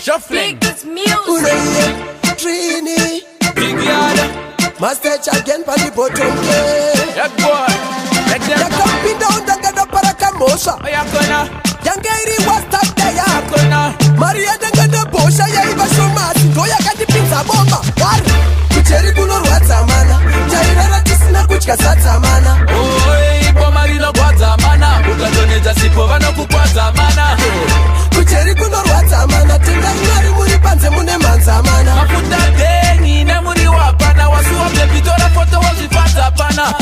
Shuffling. Biggest music. Ure, Trini, Big yard. Mastech again for the bottom. Yeah, boy. Like Ya them. kampi down dangada para kamosha. Oh, yeah, gonna. Yangairi was tap there. Gonna. Maria dangada bosha ya iba shomasi. Doya kati pizza bomba. War. Kucheri kuno rwatsa mana. Chairara tisina kuchka satsa mana. Oh, ipo marino kwaza mana. Ukadoneza sipo vano kukwaza mana. Kucheri kuno rwatsa mana. Tinga ngari muri panze mune manza mana. Mafuta dengi ne muri wapana. Wasuwa mtepitora foto wazifata pana.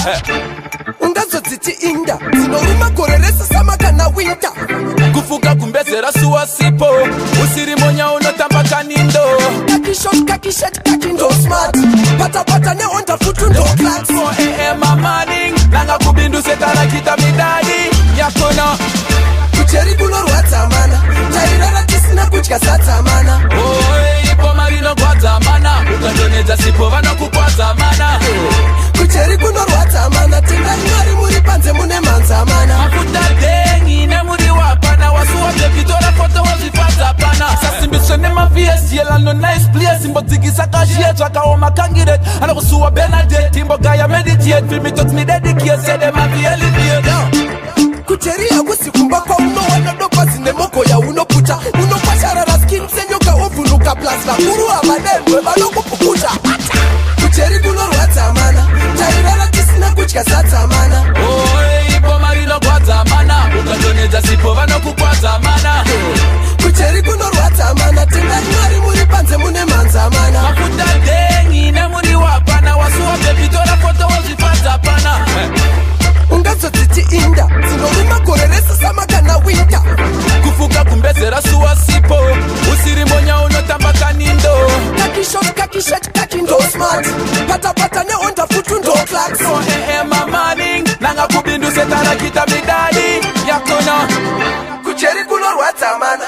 Ungazodziti inda. Zinoruma koreresa samaka na winter. Kufuka kumbezera suwa sipo. Usiri monya unotamba kanindo. Kaki shot, kaki ndo smart. Pata ne onda futu ndo class. 4 AM morning. Langa kubindu setara kita midadi. Yakona. Kucheri kuno rwatsa mana. Chairara tisina kuchka satsa mana. Oh, ipo marino kwaza mana. Ukadoneza sipo vano kukwaza mana. Kucheri kuno rwatsa mana. Tinga ngari muri panze mune manza mana. Mafuta dengi ne muri wapana. Wasuwa mtepitora foto wazifata pana. Sasimbiswe ne mavies yela no nice place. Imbo zigisa kashie twaka oma candidate. Ana kusuwa Benedict. Imbo gaya meditate. Feel me touch me dedicate. Say them have the elevate. Kucheri akusikumba kwa uno wanodopa zine moko ya unopucha. Unopasharara skin senyoka ovunuka plasma. Kuru amademwe banokupukucha. Kucheri kuno rwatsa mana. Chairara tisina kuchka satsa mana. Oh, ipo marino kwaza mana. Ukadoneza sipo vano kukwaza mana. Kucheri kuno rwatsa mana. Tinga ngari muri panze mune manza mana. Mafuta dengi ne muri wapana. Wasuwa mtepitora foto wazifata pana. Ungazodziti inda. Zinoruma koreresa samaka na winter. Kufuka kumbezera suwa sipo. Usiri monya unotamba kanindo. Kaki shot, kaki ndo smart. Pata ne onda futu ndo class. 4 AM morning. Langa kubindu setara kita midadi. Yakona. Kucheri kuno rwatsa mana.